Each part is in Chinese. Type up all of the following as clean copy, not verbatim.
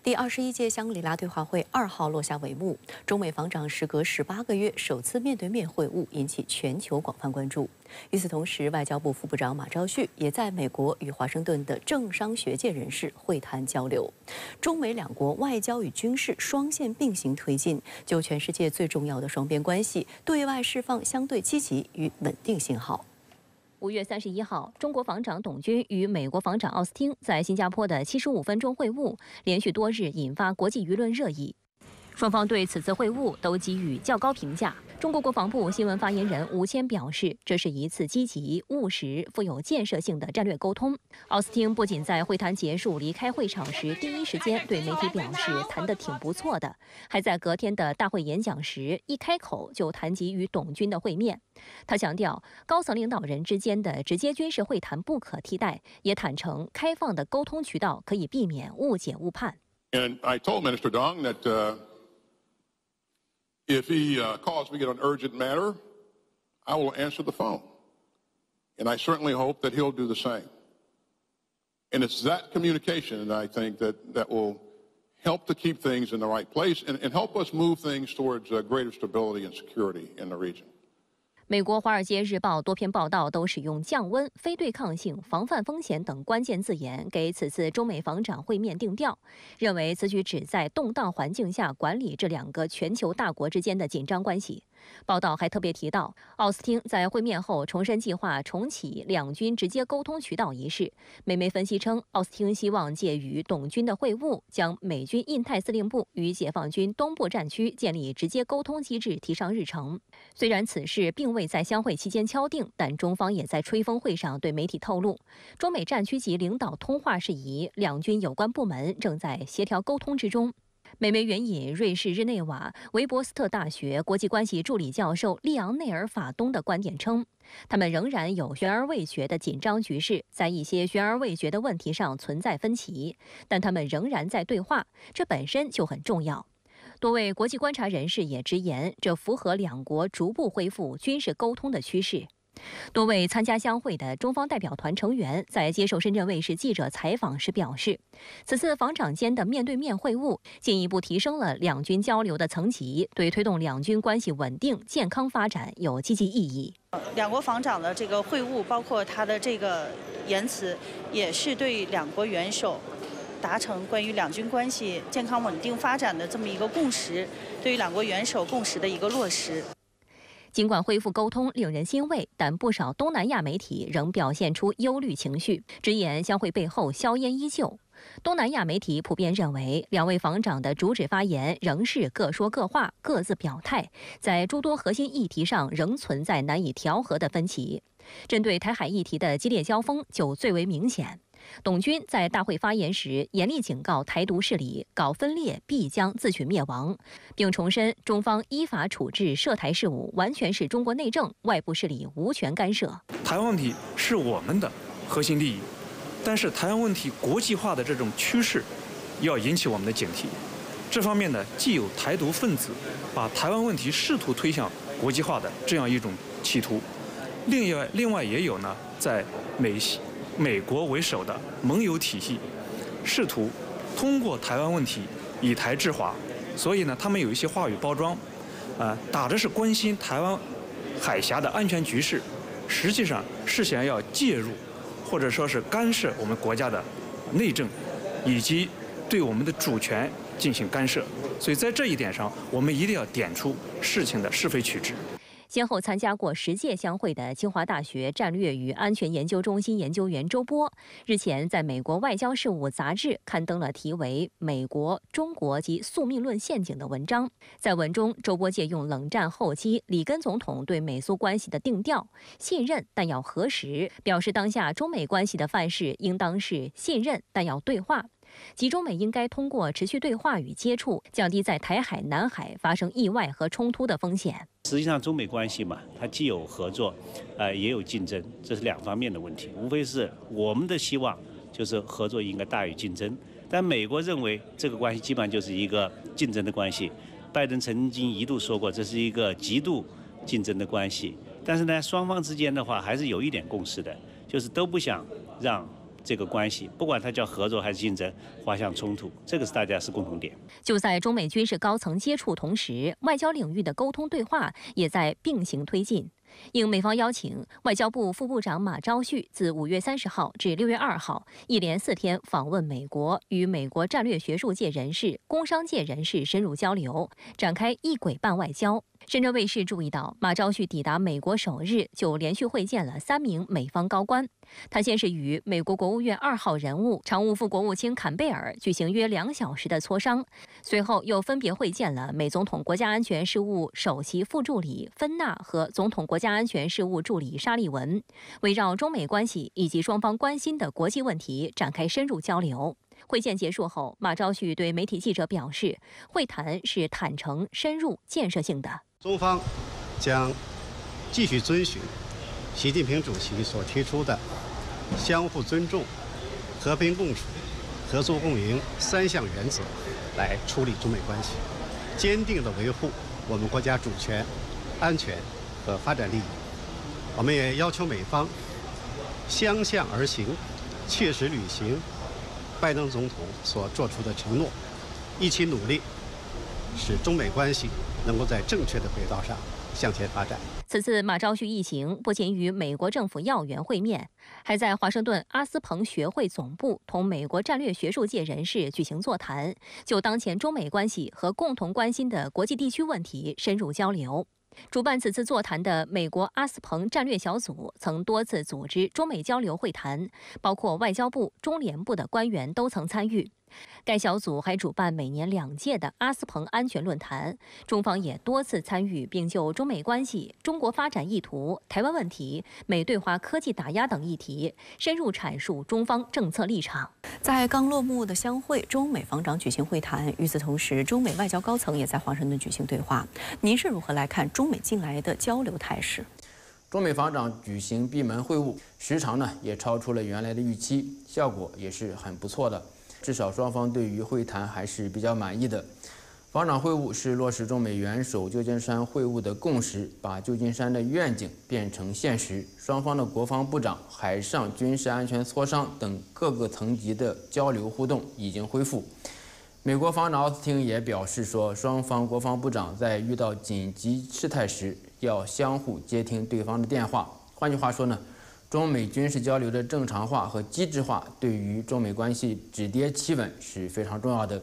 第21届香格里拉对话会2号落下帷幕，中美防长时隔18个月首次面对面会晤，引起全球广泛关注。与此同时，外交部副部长马朝旭也在美国与华盛顿的政商学界人士会谈交流。中美两国外交与军事双线并行推进，就全世界最重要的双边关系对外释放相对积极与稳定信号。 5月31号，中国防长董军与美国防长奥斯汀在新加坡的75分钟会晤，连续多日引发国际舆论热议。双方对此次会晤都给予较高评价。中国国防部新闻发言人吴谦表示，这是一次积极、务实、富有建设性的战略沟通。奥斯汀不仅在会谈结束离开会场时第一时间对媒体表示谈得挺不错的，还在隔天的大会演讲时一开口就谈及与董军的会面。他强调，高层领导人之间的直接军事会谈不可替代，也坦诚开放的沟通渠道可以避免误解误判。 And I told Minister Dong that if he calls me on an urgent matter, I will answer the phone. And I certainly hope that he'll do the same. And it's that communication, I think, that will help to keep things in the right place and help us move things towards greater stability and security in the region. 美国《华尔街日报》多篇报道都使用降温、非对抗性、防范风险等关键字眼，给此次中美防长会面定调，认为此举旨在动荡环境下管理这两个全球大国之间的紧张关系。报道还特别提到，奥斯汀在会面后重申计划重启两军直接沟通渠道一事。美媒分析称，奥斯汀希望借与董军的会晤，将美军印太司令部与解放军东部战区建立直接沟通机制提上日程。虽然此事并未在相会期间敲定，但中方也在吹风会上对媒体透露，中美战区级领导通话事宜，两军有关部门正在协调沟通之中。美媒援引瑞士日内瓦韦伯斯特大学国际关系助理教授利昂内尔·法东的观点称，他们仍然有悬而未决的紧张局势，在一些悬而未决的问题上存在分歧，但他们仍然在对话，这本身就很重要。多位国际观察人士也直言，这符合两国逐步恢复军事沟通的趋势。多位参加相会的中方代表团成员在接受深圳卫视记者采访时表示，此次防长间的面对面会晤进一步提升了两军交流的层级，对推动两军关系稳定健康发展有积极意义。两国防长的这个会晤，包括他的这个言辞，也是对两国元首达成关于两军关系健康稳定发展的这么一个共识，对于两国元首共识的一个落实。尽管恢复沟通令人欣慰，但不少东南亚媒体仍表现出忧虑情绪，直言相会背后硝烟依旧。东南亚媒体普遍认为，两位防长的主旨发言仍是各说各话，各自表态，在诸多核心议题上仍存在难以调和的分歧。针对台海议题的激烈交锋就最为明显。董军在大会发言时严厉警告台独势力搞分裂必将自取灭亡，并重申中方依法处置涉台事务完全是中国内政，外部势力无权干涉。台湾问题是我们的核心利益，但是台湾问题国际化的这种趋势要引起我们的警惕。这方面呢，既有台独分子把台湾问题试图推向国际化的这样一种企图，另外也有呢，在美国为首的盟友体系试图通过台湾问题以台制华，所以呢，他们有一些话语包装，打着是关心台湾海峡的安全局势，实际上是想要介入，或者说是干涉我们国家的内政，以及对我们的主权进行干涉。所以在这一点上，我们一定要点出事情的是非曲直。先后参加过10届相会的清华大学战略与安全研究中心研究员周波，日前在美国外交事务杂志刊登了题为《美国、中国及宿命论陷阱》的文章。在文中，周波借用冷战后期里根总统对美苏关系的定调“信任但要核实”，表示当下中美关系的范式应当是信任但要对话。即中美应该通过持续对话与接触，降低在台海、南海发生意外和冲突的风险。实际上，中美关系嘛，它既有合作，也有竞争，这是两方面的问题。无非是我们的希望就是合作应该大于竞争，但美国认为这个关系基本上就是一个竞争的关系。拜登曾经一度说过，这是一个极度竞争的关系。但是呢，双方之间的话还是有一点共识的，就是都不想让这个关系，不管它叫合作还是竞争，滑向冲突，这个是大家是共同点。就在中美军事高层接触同时，外交领域的沟通对话也在并行推进。应美方邀请，外交部副部长马朝旭自5月30号至6月2号，一连4天访问美国，与美国战略学术界人士、工商界人士深入交流，展开一轨办外交。深圳卫视注意到，马朝旭抵达美国首日就连续会见了3名美方高官。他先是与美国国务院2号人物、常务副国务卿坎贝尔举行约2小时的磋商，随后又分别会见了美总统国家安全事务首席副助理芬纳和总统国家安全事务助理沙利文，围绕中美关系以及双方关心的国际问题展开深入交流。会见结束后，马朝旭对媒体记者表示，会谈是坦诚、深入、建设性的。中方将继续遵循习近平主席所提出的相互尊重、和平共处、合作共赢3项原则来处理中美关系，坚定地维护我们国家主权、安全和发展利益。我们也要求美方相向而行，切实履行拜登总统所做出的承诺，一起努力使中美关系能够在正确的轨道上向前发展。此次马朝旭一行不仅与美国政府要员会面，还在华盛顿阿斯彭学会总部同美国战略学术界人士举行座谈，就当前中美关系和共同关心的国际地区问题深入交流。主办此次座谈的美国阿斯彭战略小组曾多次组织中美交流会谈，包括外交部、中联部的官员都曾参与。该小组还主办每年2届的阿斯彭安全论坛，中方也多次参与，并就中美关系、中国发展意图、台湾问题、美对华科技打压等议题深入阐述中方政策立场。在刚落幕的相会，中美防长举行会谈。与此同时，中美外交高层也在华盛顿举行对话。您是如何来看中美近来的交流态势？中美防长举行闭门会晤，时长呢也超出了原来的预期，效果也是很不错的。至少双方对于会谈还是比较满意的。防长会晤是落实中美元首旧金山会晤的共识，把旧金山的愿景变成现实。双方的国防部长、海上军事安全磋商等各个层级的交流互动已经恢复。美国防长奥斯汀也表示说，双方国防部长在遇到紧急事态时要相互接听对方的电话。换句话说呢，中美军事交流的正常化和机制化对于中美关系止跌企稳是非常重要的。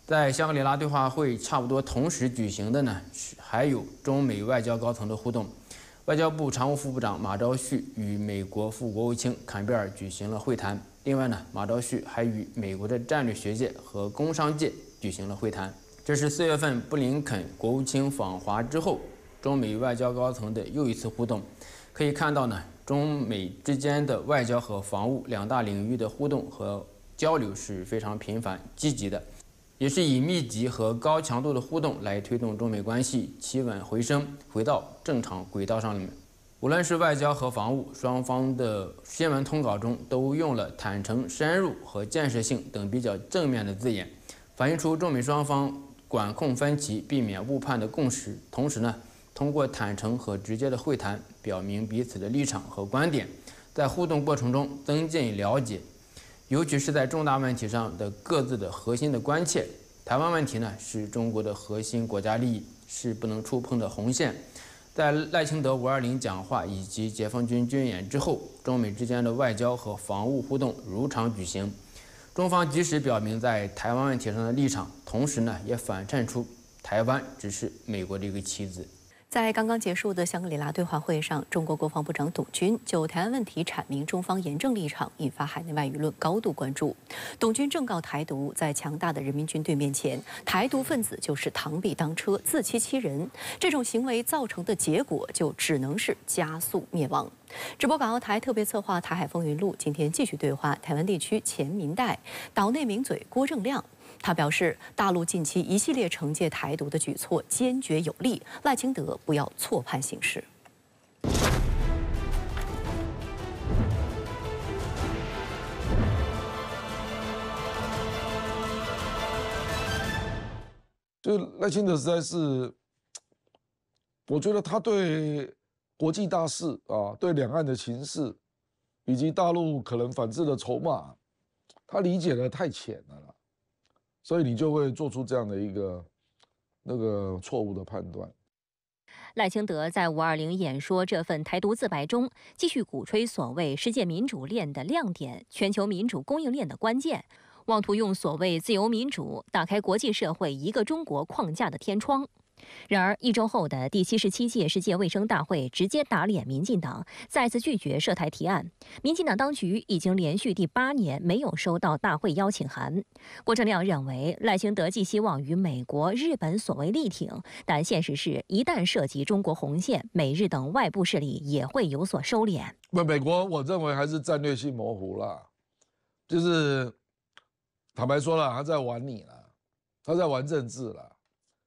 在香格里拉对话会差不多同时举行的呢，还有中美外交高层的互动。外交部常务副部长马朝旭与美国副国务卿坎贝尔举行了会谈。另外呢，马朝旭还与美国的战略学界和工商界举行了会谈。这是4月份布林肯国务卿访华之后，中美外交高层的又一次互动。可以看到呢，中美之间的外交和防务2大领域的互动和交流是非常频繁、积极的，也是以密集和高强度的互动来推动中美关系企稳回升，回到正常轨道上面。无论是外交和防务，双方的新闻通稿中都用了坦诚、深入和建设性等比较正面的字眼，反映出中美双方管控分歧、避免误判的共识。同时呢，通过坦诚和直接的会谈，表明彼此的立场和观点，在互动过程中增进了解，尤其是在重大问题上的各自的核心的关切。台湾问题呢，是中国的核心国家利益，是不能触碰的红线。在赖清德520讲话以及解放军军演之后，中美之间的外交和防务互动如常举行。中方及时表明在台湾问题上的立场，同时呢，也反衬出台湾只是美国的一个棋子。在刚刚结束的香格里拉对话会上，中国国防部长董军就台湾问题阐明中方严正立场，引发海内外舆论高度关注。董军正告台独，在强大的人民军队面前，台独分子就是螳臂当车、自欺欺人，这种行为造成的结果就只能是加速灭亡。直播港澳台特别策划《台海风云录》今天继续对话台湾地区前民代岛内名嘴郭正亮。他表示，大陆近期一系列惩戒台独的举措坚决有力，赖清德不要错判形势。就赖清德实在是，我觉得他对国际大事啊，对两岸的情势，以及大陆可能反制的筹码，他理解的太浅了啦，所以你就会做出这样的一个错误的判断。赖清德在520演说这份台独自白中，继续鼓吹所谓世界民主链的亮点、全球民主供应链的关键，妄图用所谓自由民主打开国际社会一个中国框架的天窗。然而，1周后的第77届世界卫生大会直接打脸民进党，再次拒绝涉台提案。民进党当局已经连续第8年没有收到大会邀请函。郭正亮认为，赖清德寄希望与美国、日本所谓力挺，但现实是，一旦涉及中国红线，美日等外部势力也会有所收敛。美国我认为还是战略性模糊啦，就是坦白说了，他在玩你啦，他在玩政治啦。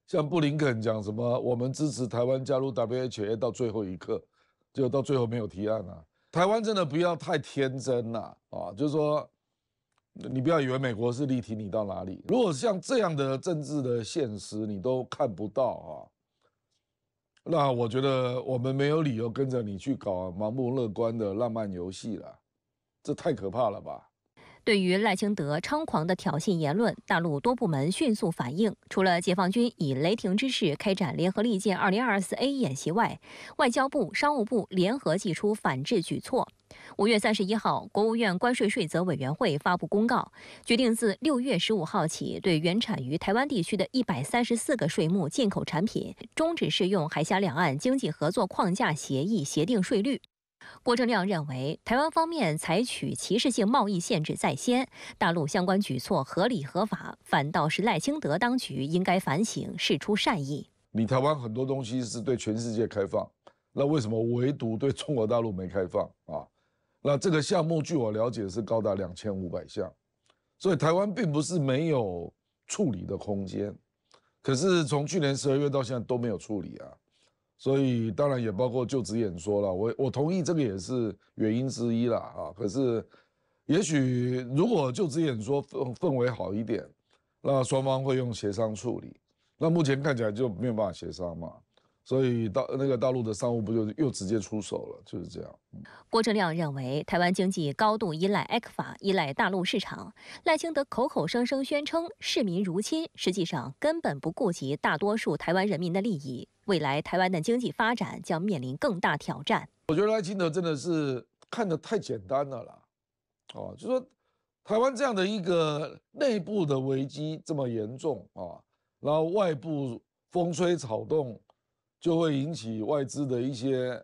像布林肯讲什么，我们支持台湾加入 WHO 到最后一刻，就到最后没有提案啊。台湾真的不要太天真啦，就是说，你不要以为美国是力挺你到哪里。如果像这样的政治的现实你都看不到啊，那我觉得我们没有理由跟着你去搞盲目乐观的浪漫游戏了，这太可怕了吧。对于赖清德猖狂的挑衅言论，大陆多部门迅速反应。除了解放军以雷霆之势开展联合利剑 2024A 演习外，外交部、商务部联合祭出反制举措。5月31号，国务院关税税则委员会发布公告，决定自6月15号起，对原产于台湾地区的134个税目进口产品，终止适用海峡两岸经济合作框架协议协定税率。郭正亮认为，台湾方面采取歧视性贸易限制在先，大陆相关举措合理合法，反倒是赖清德当局应该反省，释出善意。你台湾很多东西是对全世界开放，那为什么唯独对中国大陆没开放啊？那这个项目据我了解是高达2500项，所以台湾并不是没有处理的空间，可是从去年12月到现在都没有处理啊。所以当然也包括就职演说了，我同意这个也是原因之一啦啊。可是也许如果就职演说氛围好一点，那双方会用协商处理。那目前看起来就没有办法协商嘛，所以大陆的商务部就又直接出手了，就是这样。郭正亮认为，台湾经济高度依赖 ECFA， 依赖大陆市场。赖清德口口声声宣称市民如亲，实际上根本不顾及大多数台湾人民的利益。未来台湾的经济发展将面临更大挑战。我觉得赖清德真的是看得太简单了啦，就说台湾这样的一个内部的危机这么严重啊，然后外部风吹草动就会引起外资的一些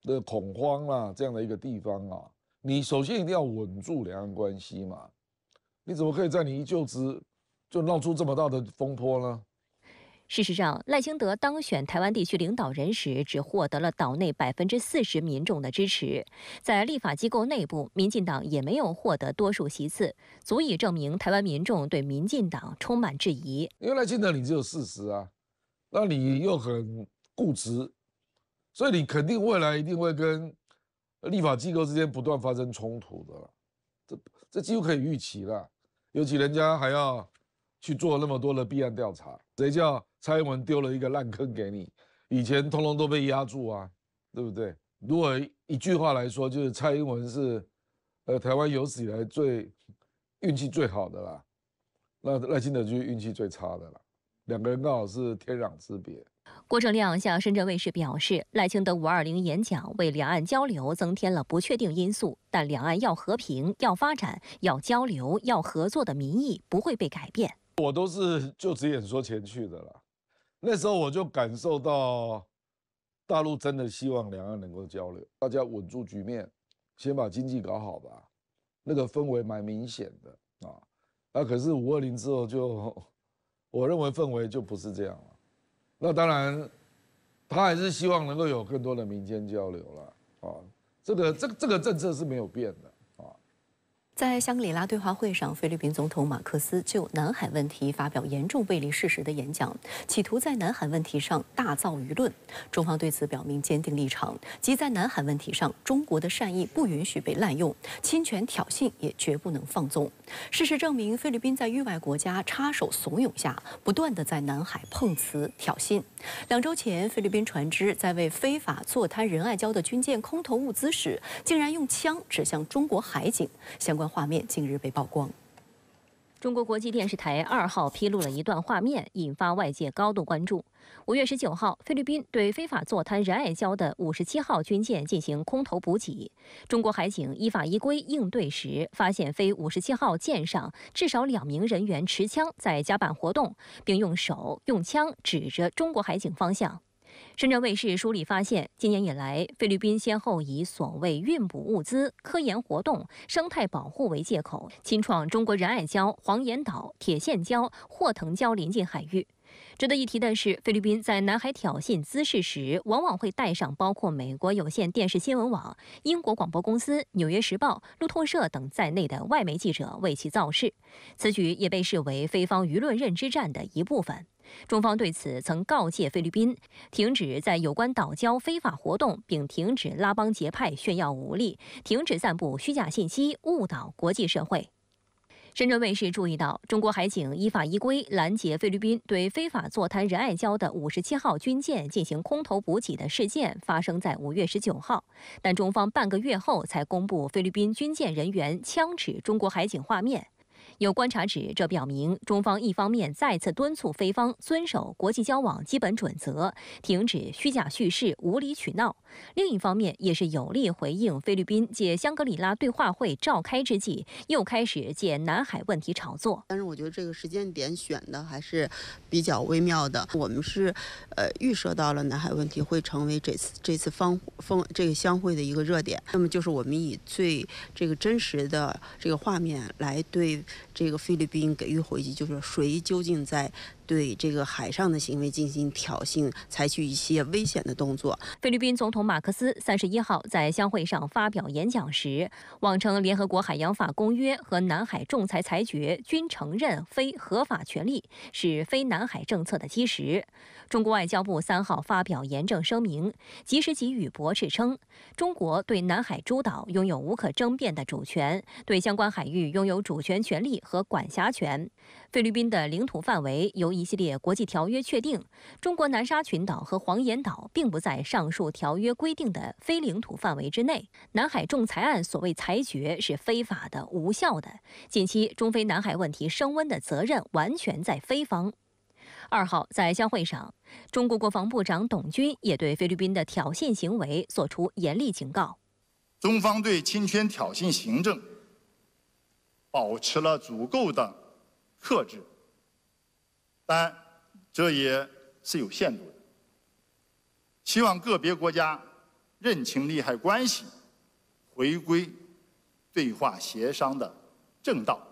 的恐慌啦，这样的一个地方啊，你首先一定要稳住两岸关系嘛，你怎么可以在你一就职就闹出这么大的风波呢？事实上，赖清德当选台湾地区领导人时，只获得了岛内40%民众的支持，在立法机构内部，民进党也没有获得多数席次，足以证明台湾民众对民进党充满质疑。因为赖清德你只有40啊，那你又很固执，所以你肯定未来一定会跟立法机构之间不断发生冲突的啦，这几乎可以预期啦。尤其人家还要去做那么多的弊案调查，谁叫蔡英文丢了一个烂坑给你？以前通通都被压住啊，对不对？如果一句话来说，就是蔡英文是台湾有史以来运气最好的啦，那赖清德就是运气最差的啦，两个人刚好是天壤之别。郭正亮向深圳卫视表示，赖清德520演讲为两岸交流增添了不确定因素，但两岸要和平、要发展、要交流、要合作的民意不会被改变。我都是就职演说前去的啦，那时候我就感受到大陆真的希望两岸能够交流，大家稳住局面，先把经济搞好吧，那个氛围蛮明显的啊。那可是520之后我认为氛围就不是这样了。那当然，他还是希望能够有更多的民间交流了啊。这个政策是没有变的啊。在香格里拉对话会上，菲律宾总统马克思就南海问题发表严重背离事实的演讲，企图在南海问题上大造舆论。中方对此表明坚定立场，即在南海问题上，中国的善意不允许被滥用，侵权挑衅也绝不能放纵。事实证明，菲律宾在域外国家插手怂恿下，不断地在南海碰瓷挑衅。2周前，菲律宾船只在为非法坐滩仁爱礁的军舰空投物资时，竟然用枪指向中国海警，相关画面近日被曝光。中国国际电视台2号披露了一段画面，引发外界高度关注。5月19号，菲律宾对非法坐滩仁爱礁的57号军舰进行空投补给。中国海警依法依规应对时，发现非57号舰上至少2名人员持枪在甲板活动，并用枪指着中国海警方向。深圳卫视梳理发现，今年以来，菲律宾先后以所谓运补物资、科研活动、生态保护为借口，侵创中国仁爱礁、黄岩岛、铁线礁、霍腾礁临近海域。值得一提的是，菲律宾在南海挑衅滋事时，往往会带上包括美国有线电视新闻网、英国广播公司、纽约时报、路透社等在内的外媒记者为其造势。此举也被视为菲方舆论认知战的一部分。中方对此曾告诫菲律宾，停止在有关岛礁非法活动，并停止拉帮结派、炫耀武力，停止散布虚假信息，误导国际社会。深圳卫视注意到，中国海警依法依规拦截菲律宾对非法坐滩仁爱礁的57号军舰进行空投补给的事件发生在5月19号，但中方半个月后才公布菲律宾军舰人员枪指中国海警画面。有观察指，这表明中方一方面再次敦促菲方遵守国际交往基本准则，停止虚假叙事、无理取闹；另一方面，也是有力回应菲律宾借香格里拉对话会召开之际，又开始借南海问题炒作。但是我觉得这个时间点选的还是比较微妙的。我们是预设到了南海问题会成为这次这个相会的一个热点。那么就是我们以最这个真实的这个画面来对这个菲律宾给予回击，就是谁究竟在对这个海上的行为进行挑衅，采取一些危险的动作。菲律宾总统马克思31号在相会上发表演讲时，妄称联合国海洋法公约和南海仲裁裁决均承认非合法权利，是非南海政策的基石。中国外交部3号发表严正声明，及时给予驳斥称，中国对南海诸岛拥有无可争辩的主权，对相关海域拥有主权权利和管辖权。菲律宾的领土范围由一系列国际条约确定，中国南沙群岛和黄岩岛并不在上述条约规定的非领土范围之内。南海仲裁案所谓裁决是非法的、无效的。近期中菲南海问题升温的责任完全在菲方。2号在相会上，中国国防部长董军也对菲律宾的挑衅行为作出严厉警告。中方对侵权挑衅行政保持了足够的克制，但这也是有限度的。希望个别国家认清利害关系，回归对话协商的正道。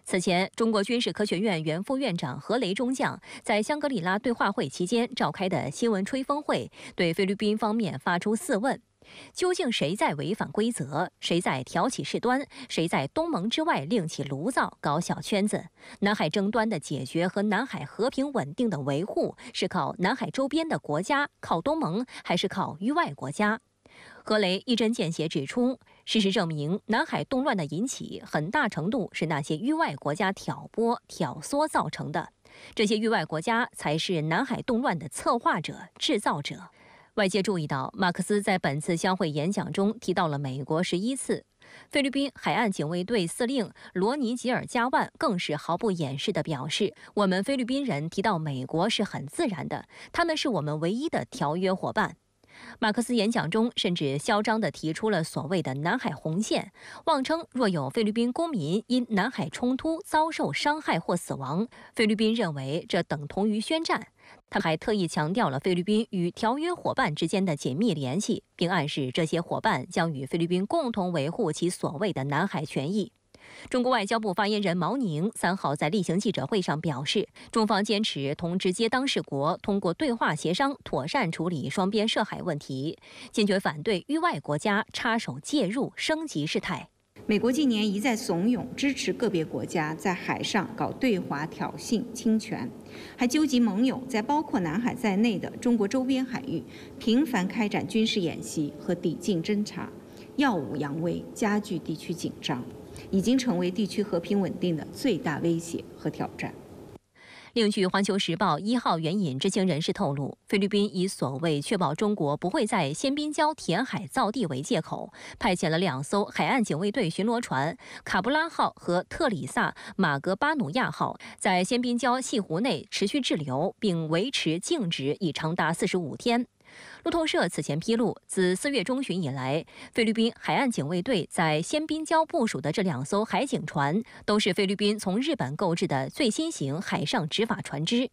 此前，中国军事科学院原副院长何雷中将在香格里拉对话会期间召开的新闻吹风会，对菲律宾方面发出4问：究竟谁在违反规则？谁在挑起事端？谁在东盟之外另起炉灶，搞小圈子？南海争端的解决和南海和平稳定的维护，是靠南海周边的国家，靠东盟，还是靠域外国家？何雷一针见血指出，事实证明，南海动乱的引起很大程度是那些域外国家挑拨、挑唆造成的。这些域外国家才是南海动乱的策划者、制造者。外界注意到，马克思在本次相会演讲中提到了美国11次。菲律宾海岸警卫队司令罗尼吉尔加万更是毫不掩饰地表示，我们菲律宾人提到美国是很自然的，他们是我们唯一的条约伙伴。马克思演讲中甚至嚣张地提出了所谓的南海红线，妄称若有菲律宾公民因南海冲突遭受伤害或死亡，菲律宾认为这等同于宣战。他还特意强调了菲律宾与条约伙伴之间的紧密联系，并暗示这些伙伴将与菲律宾共同维护其所谓的南海权益。中国外交部发言人毛宁3号在例行记者会上表示，中方坚持同直接当事国通过对话协商妥善处理双边涉海问题，坚决反对域外国家插手介入升级事态。美国近年一再怂恿支持个别国家在海上搞对华挑衅侵权，还纠集盟友在包括南海在内的中国周边海域频繁开展军事演习和抵近侦察，耀武扬威，加剧地区紧张，已经成为地区和平稳定的最大威胁和挑战。另据《环球时报》1号援引知情人士透露，菲律宾以所谓确保中国不会在仙宾礁填海造地为借口，派遣了2艘海岸警卫队巡逻船“卡布拉号”和“特里萨马格巴努亚号”在仙宾礁西湖内持续滞留，并维持静止已长达45天。路透社此前披露，自4月中旬以来，菲律宾海岸警卫队在仙宾礁部署的这2艘海警船，都是菲律宾从日本购置的最新型海上执法船只。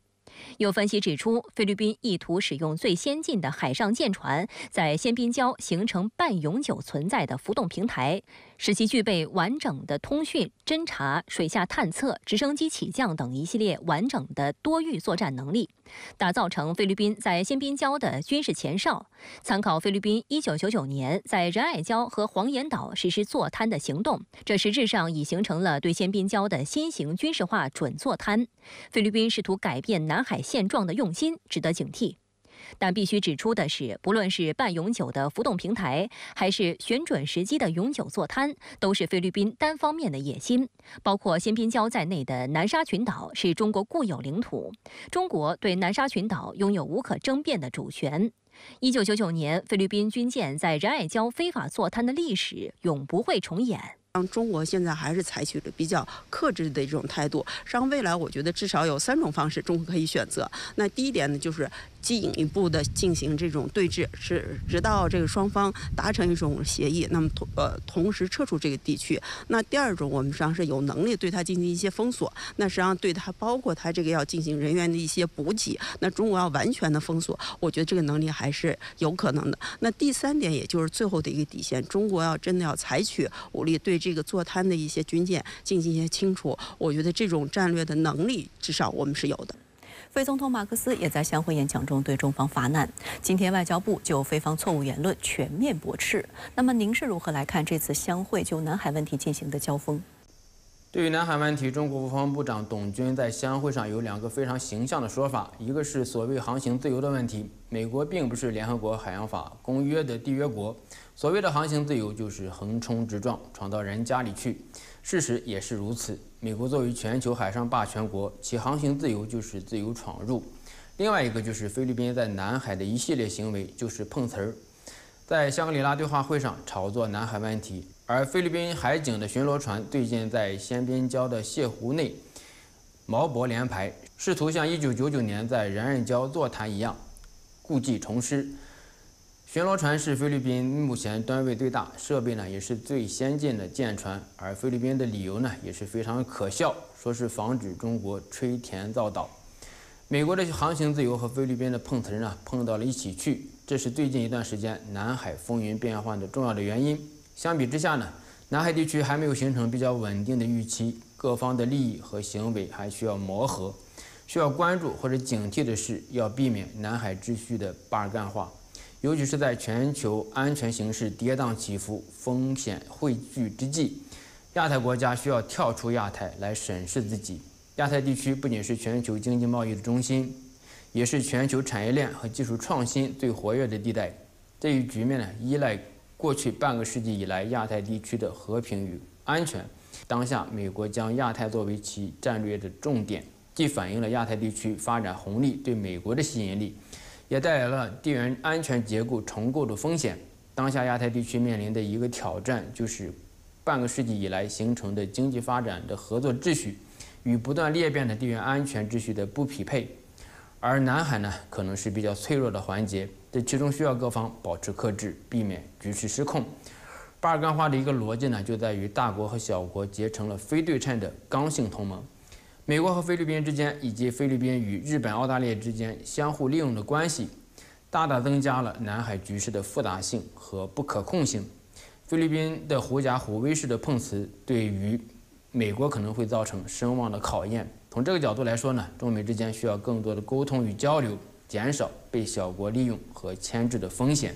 有分析指出，菲律宾意图使用最先进的海上舰船，在仙宾礁形成半永久存在的浮动平台，使其具备完整的通讯、侦察、水下探测、直升机起降等一系列完整的多域作战能力，打造成菲律宾在仙宾礁的军事前哨。参考菲律宾1999年在仁爱礁和黄岩岛实施坐滩的行动，这实质上已形成了对仙宾礁的新型军事化准坐滩。菲律宾试图改变南海现状的用心值得警惕。但必须指出的是，不论是半永久的浮动平台，还是选准时机的永久坐滩，都是菲律宾单方面的野心。包括仙宾礁在内的南沙群岛是中国固有领土，中国对南沙群岛拥有无可争辩的主权。1999年菲律宾军舰在仁爱礁非法坐滩的历史永不会重演。中国现在还是采取了比较克制的这种态度。实际上，未来我觉得至少有3种方式中国可以选择。那第一点呢，就是进一步的进行这种对峙，直到这个双方达成一种协议，那么同时撤出这个地区。那第2种，我们实际上是有能力对它进行一些封锁。那实际上对它包括它这个要进行人员的一些补给，那中国要完全的封锁，我觉得这个能力还是有可能的。那第3点，也就是最后的一个底线，中国要真的要采取武力对这个坐滩的一些军舰进行一些清除，我觉得这种战略的能力至少我们是有的。菲总统马克思也在相会演讲中对中方发难。今天外交部就菲方错误言论全面驳斥。那么您是如何来看这次相会就南海问题进行的交锋？对于南海问题，中国国防部长董军在相会上有2个非常形象的说法，一个是所谓航行自由的问题，美国并不是联合国海洋法公约的缔约国，所谓的航行自由就是横冲直撞，闯到人家里去。事实也是如此，美国作为全球海上霸权国，其航行自由就是自由闯入。另外一个就是菲律宾在南海的一系列行为就是碰瓷儿，在香格里拉对话会上炒作南海问题，而菲律宾海警的巡逻船最近在仙宾礁的泻湖内锚泊连排，试图像1999年在仁爱礁座滩一样故技重施。巡逻船是菲律宾目前吨位最大、设备呢也是最先进的舰船，而菲律宾的理由呢也是非常可笑，说是防止中国吹填造岛。美国的航行自由和菲律宾的碰瓷呢碰到了一起去，这是最近一段时间南海风云变幻的重要的原因。相比之下呢，南海地区还没有形成比较稳定的预期，各方的利益和行为还需要磨合。需要关注或者警惕的是，要避免南海秩序的巴尔干化。尤其是在全球安全形势跌宕起伏、风险汇聚之际，亚太国家需要跳出亚太来审视自己。亚太地区不仅是全球经济贸易的中心，也是全球产业链和技术创新最活跃的地带。这一局面呢，依赖过去半个世纪以来亚太地区的和平与安全。当下，美国将亚太作为其战略的重点，既反映了亚太地区发展红利对美国的吸引力，也带来了地缘安全结构重构的风险。当下亚太地区面临的一个挑战，就是半个世纪以来形成的经济发展的合作秩序与不断裂变的地缘安全秩序的不匹配。而南海呢，可能是比较脆弱的环节，这其中需要各方保持克制，避免局势失控。巴尔干化的一个逻辑呢，就在于大国和小国结成了非对称的刚性同盟。美国和菲律宾之间，以及菲律宾与日本、澳大利亚之间相互利用的关系，大大增加了南海局势的复杂性和不可控性。菲律宾的狐假虎威式的碰瓷，对于美国可能会造成声望的考验。从这个角度来说呢，中美之间需要更多的沟通与交流，减少被小国利用和牵制的风险。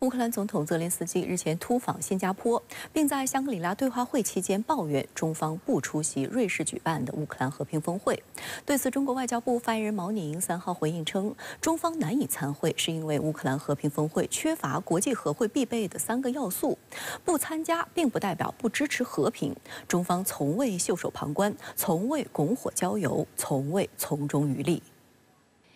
乌克兰总统泽连斯基日前突访新加坡，并在香格里拉对话会期间抱怨中方不出席瑞士举办的乌克兰和平峰会。对此，中国外交部发言人毛宁3号回应称，中方难以参会是因为乌克兰和平峰会缺乏国际和会必备的3个要素，不参加并不代表不支持和平。中方从未袖手旁观，从未拱火浇油，从未从中渔利。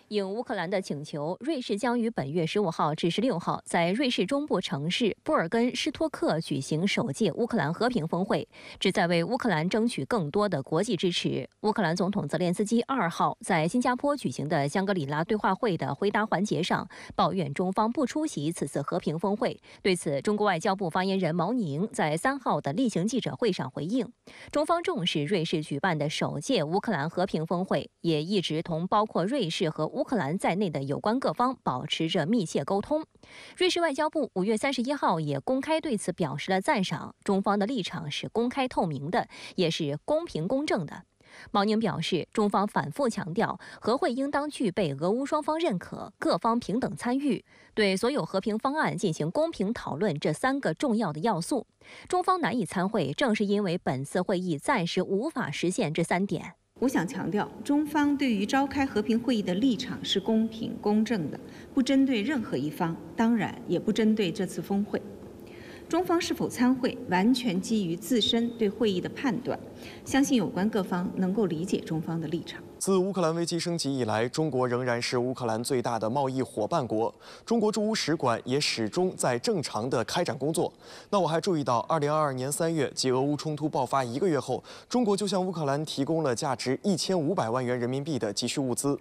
应乌克兰的请求，瑞士将于本月15号至16号在瑞士中部城市波尔根施托克举行首届乌克兰和平峰会，旨在为乌克兰争取更多的国际支持。乌克兰总统泽连斯基2号在新加坡举行的香格里拉对话会的回答环节上，抱怨中方不出席此次和平峰会。对此，中国外交部发言人毛宁在3号的例行记者会上回应，中方重视瑞士举办的首届乌克兰和平峰会，也一直同包括瑞士和乌克兰在内的有关各方保持着密切沟通。瑞士外交部5月31号也公开对此表示了赞赏，中方的立场是公开透明的，也是公平公正的。毛宁表示，中方反复强调，和会应当具备俄乌双方认可、各方平等参与、对所有和平方案进行公平讨论这3个重要的要素。中方难以参会，正是因为本次会议暂时无法实现这3点。我想强调，中方对于召开和平会议的立场是公平公正的，不针对任何一方，当然也不针对这次峰会。中方是否参会，完全基于自身对会议的判断，相信有关各方能够理解中方的立场。自乌克兰危机升级以来，中国仍然是乌克兰最大的贸易伙伴国，中国驻乌使馆也始终在正常的开展工作。那我还注意到，2022年3月，即俄乌冲突爆发1个月后，中国就向乌克兰提供了价值1500万元人民币的急需物资。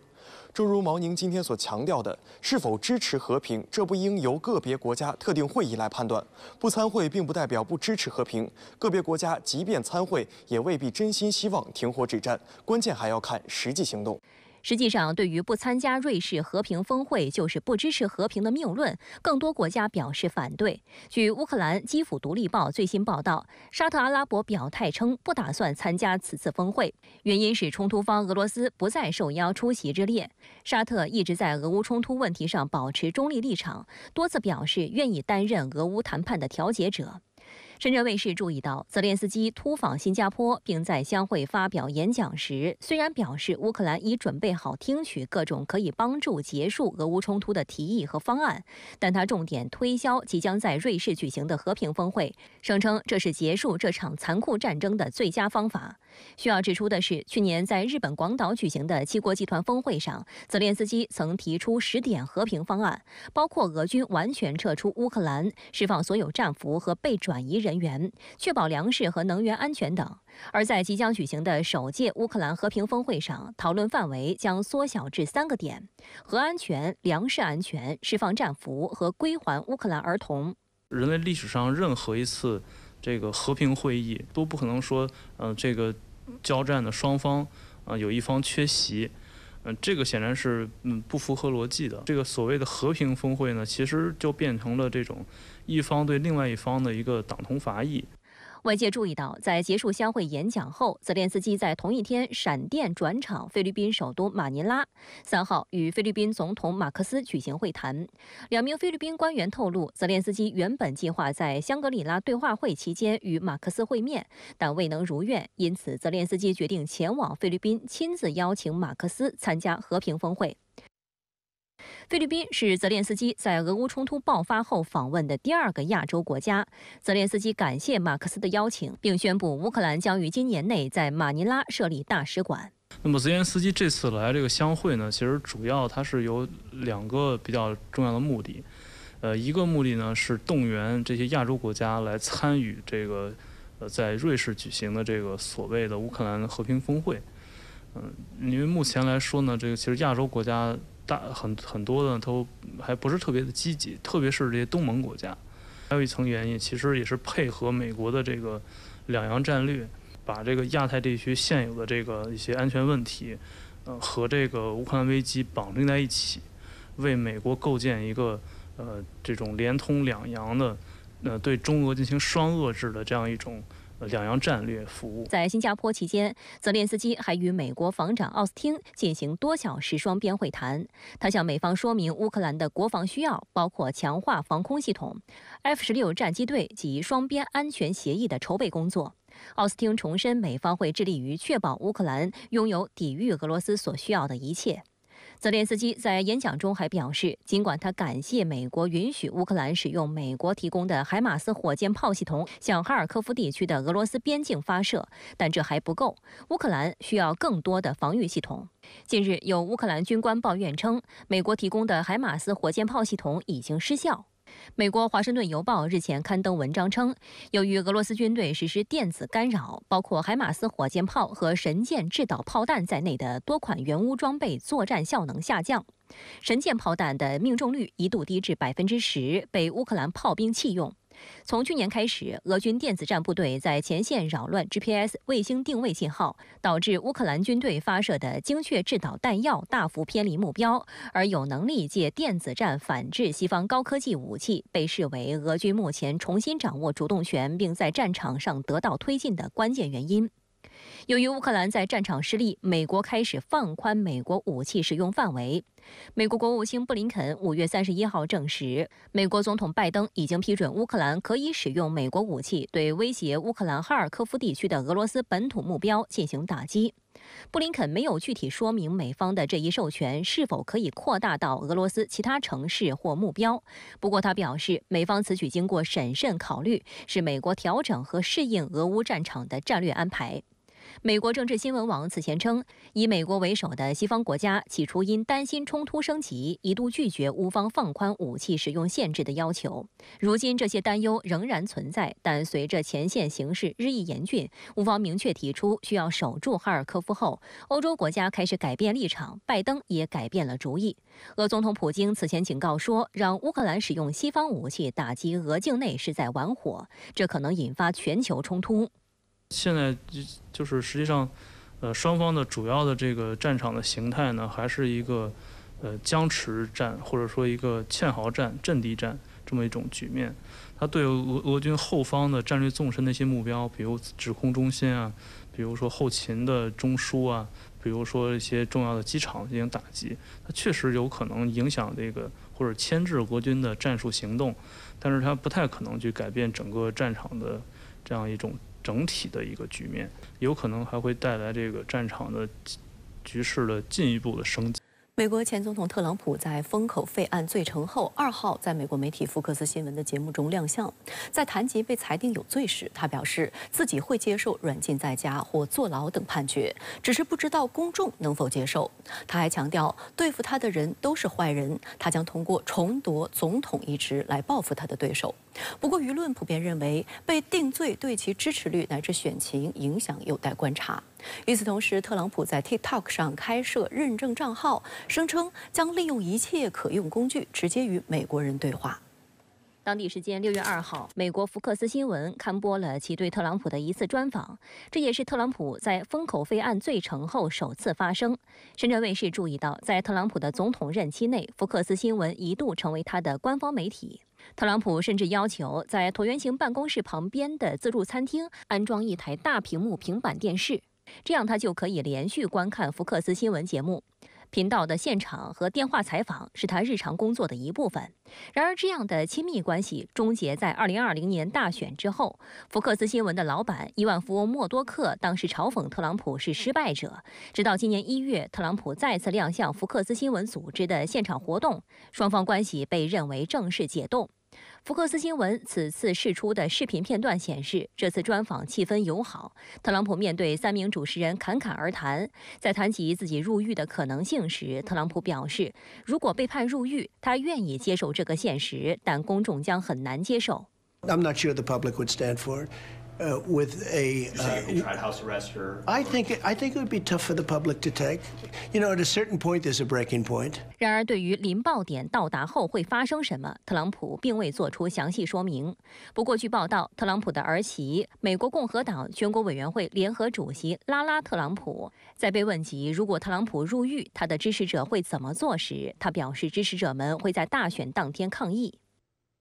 正如毛宁今天所强调的，是否支持和平，这不应由个别国家特定会议来判断。不参会并不代表不支持和平，个别国家即便参会，也未必真心希望停火止战，关键还要看实际行动。实际上，对于不参加瑞士和平峰会就是不支持和平的谬论，更多国家表示反对。据乌克兰基辅独立报最新报道，沙特阿拉伯表态称不打算参加此次峰会，原因是冲突方俄罗斯不再受邀出席之列。沙特一直在俄乌冲突问题上保持中立立场，多次表示愿意担任俄乌谈判的调解者。深圳卫视注意到，泽连斯基突访新加坡，并在相会发表演讲时，虽然表示乌克兰已准备好听取各种可以帮助结束俄乌冲突的提议和方案，但他重点推销即将在瑞士举行的和平峰会，声称这是结束这场残酷战争的最佳方法。需要指出的是，去年在日本广岛举行的7国集团峰会上，泽连斯基曾提出10点和平方案，包括俄军完全撤出乌克兰、释放所有战俘和被转移人员、确保粮食和能源安全等。而在即将举行的首届乌克兰和平峰会上，讨论范围将缩小至3个点：核安全、粮食安全、释放战俘和归还乌克兰儿童。人类历史上任何一次这个和平会议都不可能说，这个交战的双方有一方缺席，这个显然是不符合逻辑的。这个所谓的和平峰会呢，其实就变成了这种一方对另外一方的一个党同伐异。外界注意到，在结束相会演讲后，泽连斯基在同一天闪电转场菲律宾首都马尼拉，3号与菲律宾总统马克思举行会谈。2名菲律宾官员透露，泽连斯基原本计划在香格里拉对话会期间与马克思会面，但未能如愿，因此泽连斯基决定前往菲律宾，亲自邀请马克思参加和平峰会。菲律宾是泽连斯基在俄乌冲突爆发后访问的第2个亚洲国家。泽连斯基感谢马克思的邀请，并宣布乌克兰将于今年内在马尼拉设立大使馆。那么泽连斯基这次来这个相会呢，其实主要它是有2个比较重要的目的。一个目的呢是动员这些亚洲国家来参与这个在瑞士举行的这个所谓的乌克兰和平峰会。因为目前来说呢，这个其实亚洲国家很多的都还不是特别的积极，特别是这些东盟国家。还有一层原因，其实也是配合美国的这个两洋战略，把这个亚太地区现有的这个一些安全问题，和这个乌克兰危机绑定在一起，为美国构建一个这种连通两洋的，对中俄进行双遏制的这样一种两洋战略服务。在新加坡期间，泽连斯基还与美国防长奥斯汀进行多小时双边会谈。他向美方说明乌克兰的国防需要，包括强化防空系统、F-16战机队及双边安全协议的筹备工作。奥斯汀重申，美方会致力于确保乌克兰拥有抵御俄罗斯所需要的一切。泽连斯基在演讲中还表示，尽管他感谢美国允许乌克兰使用美国提供的海马斯火箭炮系统向哈尔科夫地区的俄罗斯边境发射，但这还不够，乌克兰需要更多的防御系统。近日，有乌克兰军官抱怨称，美国提供的海马斯火箭炮系统已经失效。美国《华盛顿邮报》日前刊登文章称，由于俄罗斯军队实施电子干扰，包括海马斯火箭炮和神剑制导炮弹在内的多款原乌装备作战效能下降。神剑炮弹的命中率一度低至10%，被乌克兰炮兵弃用。从去年开始，俄军电子战部队在前线扰乱 GPS 卫星定位信号，导致乌克兰军队发射的精确制导弹药大幅偏离目标，而有能力借电子战反制西方高科技武器，被视为俄军目前重新掌握主动权并在战场上得到推进的关键原因。由于乌克兰在战场失利，美国开始放宽美国武器使用范围。美国国务卿布林肯5月31号证实，美国总统拜登已经批准乌克兰可以使用美国武器对威胁乌克兰哈尔科夫地区的俄罗斯本土目标进行打击。布林肯没有具体说明美方的这一授权是否可以扩大到俄罗斯其他城市或目标。不过他表示，美方此举经过审慎考虑，是美国调整和适应俄乌战场的战略安排。美国政治新闻网此前称，以美国为首的西方国家起初因担心冲突升级，一度拒绝乌方放宽武器使用限制的要求。如今这些担忧仍然存在，但随着前线形势日益严峻，乌方明确提出需要守住哈尔科夫后，欧洲国家开始改变立场，拜登也改变了主意。俄总统普京此前警告说，让乌克兰使用西方武器打击俄境内是在玩火，这可能引发全球冲突。现在就是实际上，双方的主要的这个战场的形态呢，还是一个僵持战，或者说一个堑壕战、阵地战这么一种局面。它对俄军后方的战略纵深的一些目标，比如指控中心啊，比如说后勤的中枢啊，比如说一些重要的机场进行打击，它确实有可能影响这个或者牵制俄军的战术行动，但是它不太可能去改变整个战场的这样一种整体的一个局面，有可能还会带来这个战场的局势的进一步的升级。美国前总统特朗普在封口费案罪成后，2号在美国媒体福克斯新闻的节目中亮相。在谈及被裁定有罪时，他表示自己会接受软禁在家或坐牢等判决，只是不知道公众能否接受。他还强调，对付他的人都是坏人，他将通过重夺总统一职来报复他的对手。不过，舆论普遍认为被定罪对其支持率乃至选情影响有待观察。与此同时，特朗普在 TikTok 上开设认证账号，声称将利用一切可用工具直接与美国人对话。当地时间6月2号，美国福克斯新闻刊播了其对特朗普的一次专访，这也是特朗普在封口费案罪成后首次发声。深圳卫视注意到，在特朗普的总统任期内，福克斯新闻一度成为他的官方媒体。特朗普甚至要求在椭圆形办公室旁边的自助餐厅安装一台大屏幕平板电视，这样他就可以连续观看福克斯新闻节目。频道的现场和电话采访是他日常工作的一部分。然而，这样的亲密关系终结在2020年大选之后。福克斯新闻的老板亿万富翁默多克当时嘲讽特朗普是失败者。直到今年1月，特朗普再次亮相福克斯新闻组织的现场活动，双方关系被认为正式解冻。福克斯新闻此次释出的视频片段显示，这次专访气氛友好。特朗普面对3名主持人侃侃而谈，在谈及自己入狱的可能性时，特朗普表示，如果被判入狱，他愿意接受这个现实，但公众将很难接受。I'm not sure the public would stand for it. With a, tried house arrest or I think it would be tough for the public to take. You know, at a certain point, there's a breaking point. 然而，对于临爆点到达后会发生什么，特朗普并未做出详细说明。不过，据报道，特朗普的儿媳、美国共和党全国委员会联合主席拉拉·特朗普，在被问及如果特朗普入狱，他的支持者会怎么做时，他表示，支持者们会在大选当天抗议。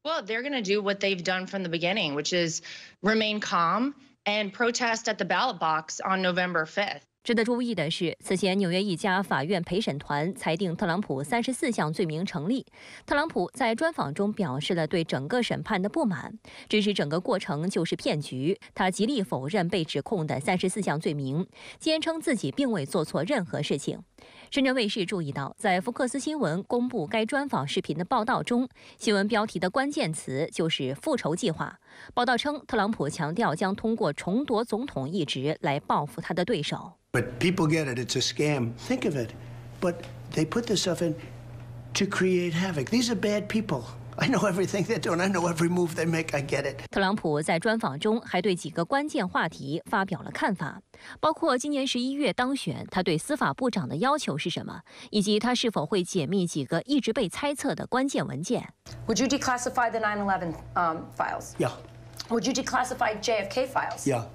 Well, they're going to do what they've done from the beginning, which is remain calm and protest at the ballot box on November 5th. 值得注意的是，此前纽约一家法院陪审团裁定特朗普34项罪名成立。特朗普在专访中表示了对整个审判的不满，指整个过程就是骗局。他极力否认被指控的34项罪名，坚称自己并未做错任何事情。深圳卫视注意到，在福克斯新闻公布该专访视频的报道中，新闻标题的关键词就是复仇计划。报道称，特朗普强调将通过重夺总统一职来报复他的对手。 But people get it. It's a scam. Think of it. But they put this stuff in to create havoc. These are bad people. I know everything they're doing. I know every move they make. I get it. 特朗普在专访中还对几个关键话题发表了看法，包括今年11月当选，他对司法部长的要求是什么，以及他是否会解密几个一直被猜测的关键文件。Would you declassify the 9/11 files? Yeah. Would you declassify JFK files? Yeah.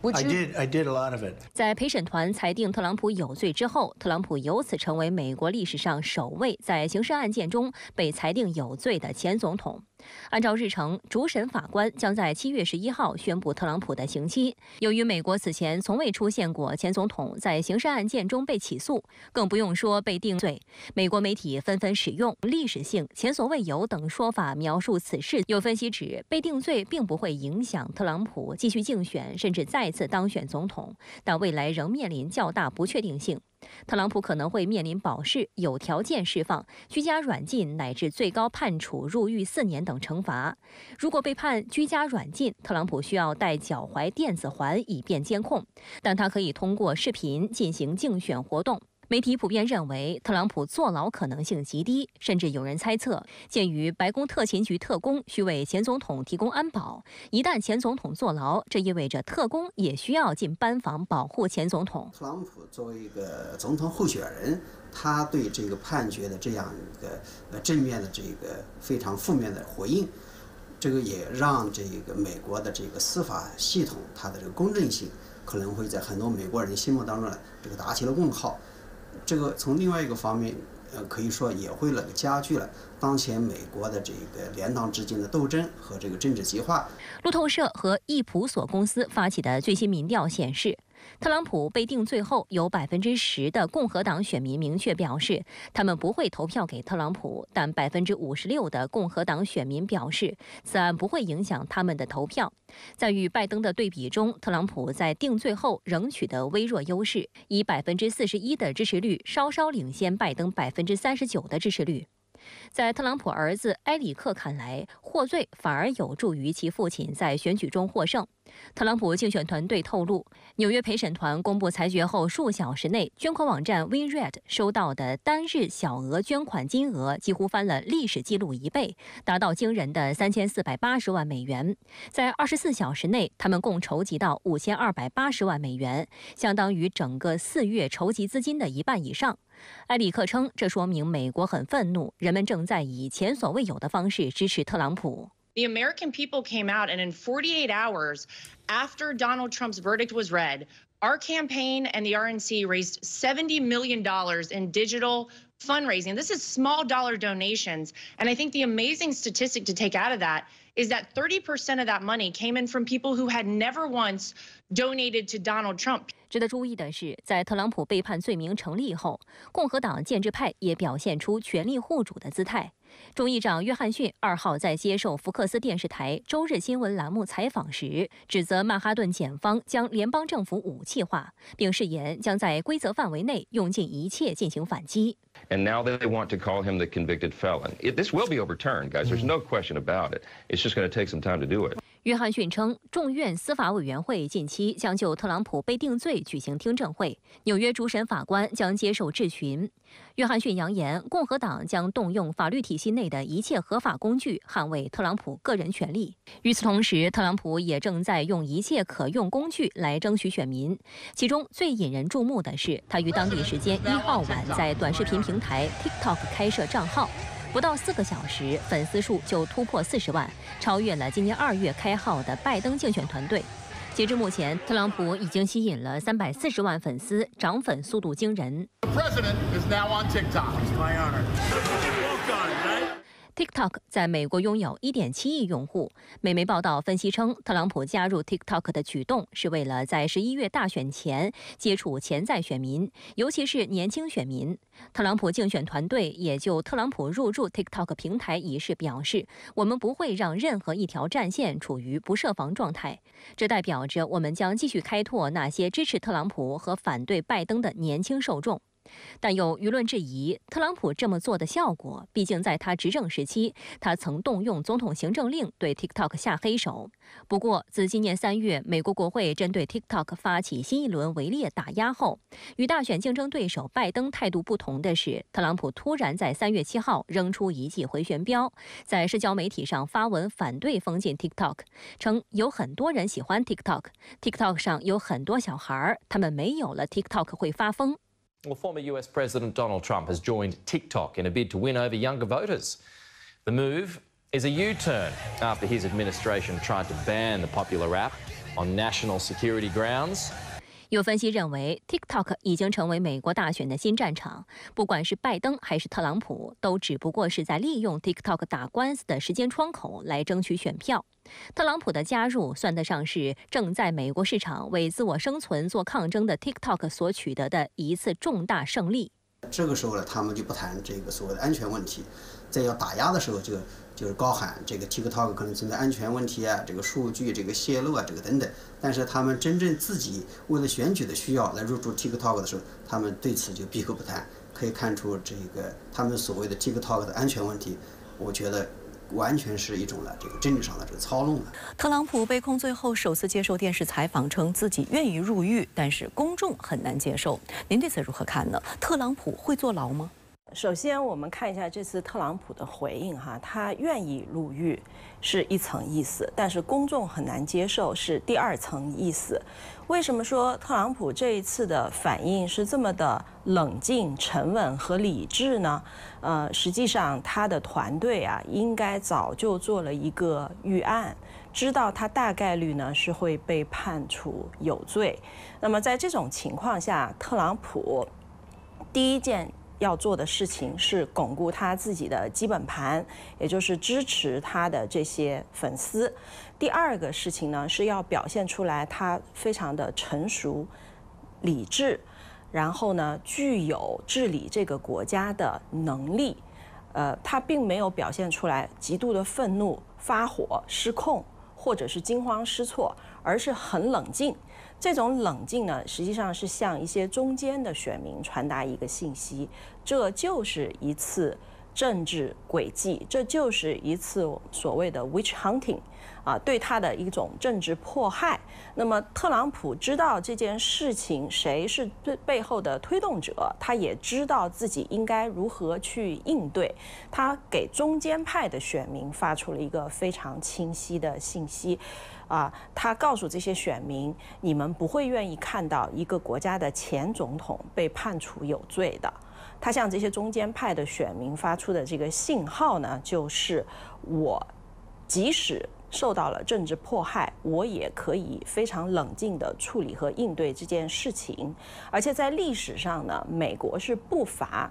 I did a lot of it. 在陪审团裁定特朗普有罪之后，特朗普由此成为美国历史上首位在刑事案件中被裁定有罪的前总统。按照日程，主审法官将在7月11号宣布特朗普的刑期。由于美国此前从未出现过前总统在刑事案件中被起诉，更不用说被定罪，美国媒体纷纷使用历史性、前所未有等说法描述此事。有分析指，被定罪并不会影响特朗普继续竞选，甚至再次当选总统，但未来仍面临较大不确定性。特朗普可能会面临保释、有条件释放、居家软禁乃至最高判处入狱4年等惩罚。如果被判居家软禁，特朗普需要戴脚踝电子环以便监控，但他可以通过视频进行竞选活动。媒体普遍认为，特朗普坐牢可能性极低，甚至有人猜测，鉴于白宫特勤局特工需为前总统提供安保，一旦前总统坐牢，这意味着特工也需要进班房保护前总统。特朗普作为一个总统候选人，他对这个判决的这样一个正面的这个非常负面的回应，这个也让这个美国的这个司法系统它的这个公正性可能会在很多美国人心目当中呢这个打起了问号。这个从另外一个方面，可以说也会加剧了当前美国的这个联党之间的斗争和这个政治极化。路透社和易普索公司发起的最新民调显示，特朗普被定罪后，有10%的共和党选民明确表示他们不会投票给特朗普，但56%的共和党选民表示此案不会影响他们的投票。在与拜登的对比中，特朗普在定罪后仍取得微弱优势，以41%的支持率稍稍领先拜登39%的支持率。在特朗普儿子埃里克看来，获罪反而有助于其父亲在选举中获胜。特朗普竞选团队透露，纽约陪审团公布裁决后数小时内，捐款网站 WinRed 收到的单日小额捐款金额几乎翻了历史纪录1倍，达到惊人的3480万美元。在24小时内，他们共筹集到5280万美元，相当于整个4月筹集资金的1半以上。埃里克称，这说明美国很愤怒，人们正在以前所未有的方式支持特朗普。The American people came out, and in 48 hours after Donald Trump's verdict was read, our campaign and the RNC raised $70 million in digital fundraising. This is small dollar donations, and I think the amazing statistic to take out of that is that 30% of that money came in from people who had never once donated to Donald Trump. 值得注意的是，在特朗普被判罪名成立后，共和党建制派也表现出全力护主的姿态。众议长约翰逊2号在接受福克斯电视台周日新闻栏目采访时，指责曼哈顿检方将联邦政府武器化，并誓言将在规则范围内用尽一切进行反击。And now they want to call him the convicted felon. This will be overturned, guys. There's no question about it. It's just going to take some time to do it. 约翰逊称，众院司法委员会近期将就特朗普被定罪举行听证会，纽约主审法官将接受质询。约翰逊扬言，共和党将动用法律体系内的一切合法工具捍卫特朗普个人权利。与此同时，特朗普也正在用一切可用工具来争取选民。其中最引人注目的是，他于当地时间1号晚在短视频平台 TikTok 开设账号。不到4个小时，粉丝数就突破40万，超越了今年2月开号的拜登竞选团队。截至目前，特朗普已经吸引了340万粉丝，涨粉速度惊人。TikTok 在美国拥有1.7亿用户。美媒报道分析称，特朗普加入 TikTok 的举动是为了在11月大选前接触潜在选民，尤其是年轻选民。特朗普竞选团队也就特朗普入驻 TikTok 平台一事表示，我们不会让任何一条战线处于不设防状态，这代表着我们将继续开拓那些支持特朗普和反对拜登的年轻受众。但有舆论质疑特朗普这么做的效果，毕竟在他执政时期，他曾动用总统行政令对 TikTok 下黑手。不过，自今年3月美国国会针对 TikTok 发起新一轮围猎打压后，与大选竞争对手拜登态度不同的是，特朗普突然在3月7号扔出一记回旋镖，在社交媒体上发文反对封禁 TikTok， 称有很多人喜欢 TikTok 上有很多小孩，他们没有了 TikTok 会发疯。Well, former US President Donald Trump has joined TikTok in a bid to win over younger voters. The move is a U-turn after his administration tried to ban the popular app on national security grounds. 有分析认为 ，TikTok 已经成为美国大选的新战场。不管是拜登还是特朗普，都只不过是在利用 TikTok 打官司的时间窗口来争取选票。特朗普的加入算得上是正在美国市场为自我生存做抗争的 TikTok 所取得的一次重大胜利。这个时候呢，他们就不谈这个所谓的安全问题，在要打压的时候就是高喊这个 TikTok 可能存在安全问题啊，这个数据这个泄露啊，这个等等。但是他们真正自己为了选举的需要来入驻 TikTok 的时候，他们对此就闭口不谈。可以看出这个他们所谓的 TikTok 的安全问题，我觉得完全是一种这个政治上的这个操弄了。特朗普被控罪后首次接受电视采访，称自己愿意入狱，但是公众很难接受。您对此如何看呢？特朗普会坐牢吗？首先，我们看一下这次特朗普的回应哈，他愿意入狱是一层意思，但是公众很难接受是第二层意思。为什么说特朗普这一次的反应是这么的冷静、沉稳和理智呢？实际上他的团队啊，应该早就做了一个预案，知道他大概率呢是会被判处有罪。那么在这种情况下，特朗普第一件要做的事情是巩固他自己的基本盘，也就是支持他的这些粉丝。第二个事情呢，是要表现出来他非常的成熟、理智，然后呢，具有治理这个国家的能力。他并没有表现出来极度的愤怒、发火、失控，或者是惊慌失措，而是很冷静。这种冷静呢，实际上是向一些中间的选民传达一个信息，这就是一次政治诡计，这就是一次所谓的 witch hunting， 对他的一种政治迫害。那么特朗普知道这件事情谁是背后的推动者，他也知道自己应该如何去应对，他给中间派的选民发出了一个非常清晰的信息。他告诉这些选民，你们不会愿意看到一个国家的前总统被判处有罪的。他向这些中间派的选民发出的这个信号呢，就是我即使受到了政治迫害，我也可以非常冷静地处理和应对这件事情。而且在历史上呢，美国是不乏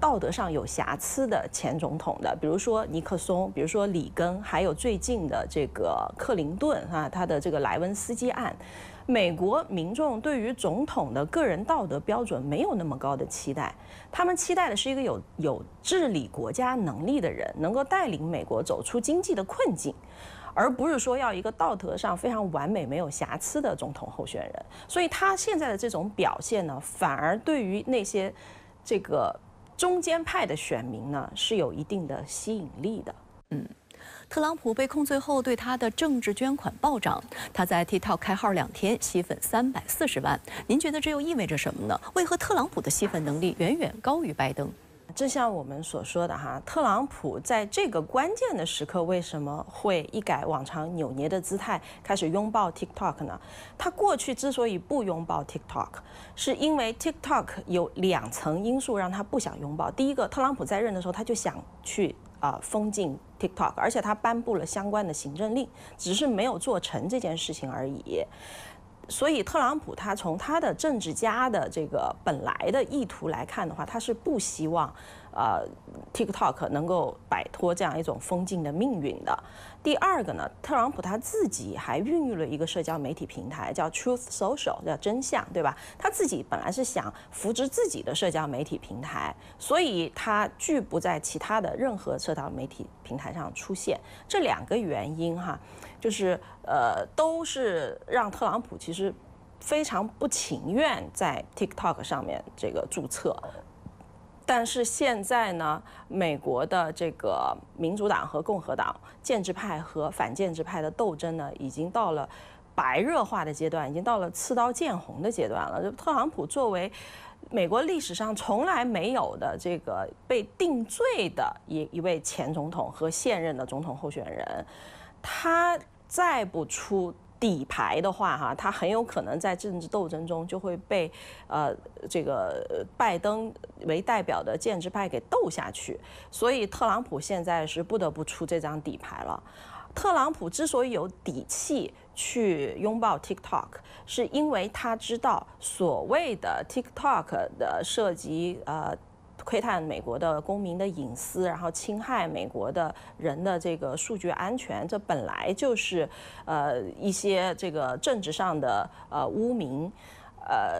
道德上有瑕疵的前总统的，比如说尼克松，比如说里根，还有最近的这个克林顿他的这个莱温斯基案。美国民众对于总统的个人道德标准没有那么高的期待，他们期待的是一个有治理国家能力的人，能够带领美国走出经济的困境，而不是说要一个道德上非常完美、没有瑕疵的总统候选人。所以他现在的这种表现呢，反而对于那些这个中间派的选民呢，是有一定的吸引力的。特朗普被控罪后，对他的政治捐款暴涨。他在 TikTok 开号2天，吸粉340万。您觉得这又意味着什么呢？为何特朗普的吸粉能力远远高于拜登？正像我们所说的哈，特朗普在这个关键的时刻，为什么会一改往常扭捏的姿态，开始拥抱 TikTok 呢？他过去之所以不拥抱 TikTok， 是因为 TikTok 有2层因素让他不想拥抱。第一个，特朗普在任的时候他就想去封禁 TikTok， 而且他颁布了相关的行政令，只是没有做成这件事情而已。所以特朗普他从他的政治家的这个本来的意图来看的话，他是不希望 TikTok 能够摆脱这样一种封禁的命运的。第二个呢，特朗普他自己还孕育了一个社交媒体平台，叫 Truth Social， 叫真相，对吧？他自己本来是想扶植自己的社交媒体平台，所以他拒不在其他的任何社交媒体平台上出现。这2个原因哈，就是都是让特朗普其实非常不情愿在 TikTok 上面这个注册。但是现在呢，美国的这个民主党和共和党、建制派和反建制派的斗争呢，已经到了白热化的阶段，已经到了刺刀见红的阶段了。就特朗普作为美国历史上从来没有的这个被定罪的一位前总统和现任的总统候选人，他再不出底牌的话，哈，他很有可能在政治斗争中就会被这个拜登为代表的建制派给斗下去。所以特朗普现在是不得不出这张底牌了。特朗普之所以有底气去拥抱 TikTok， 是因为他知道所谓的 TikTok 的涉及窥探美国的公民的隐私，然后侵害美国的人的这个数据安全，这本来就是一些这个政治上的污名。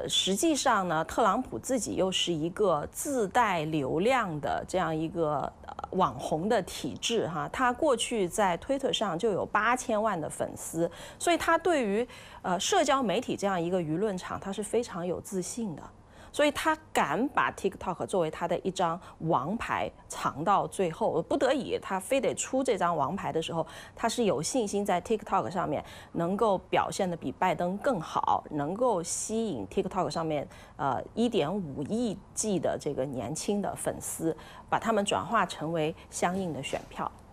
实际上呢，特朗普自己又是一个自带流量的这样一个网红的体制哈，他过去在推特上就有8000万的粉丝，所以他对于社交媒体这样一个舆论场，他是非常有自信的。所以他敢把 TikTok 作为他的一张王牌藏到最后，不得已他非得出这张王牌的时候，他是有信心在 TikTok 上面能够表现得比拜登更好，能够吸引 TikTok 上面1.5亿计的这个年轻的粉丝，把他们转化成为相应的选票。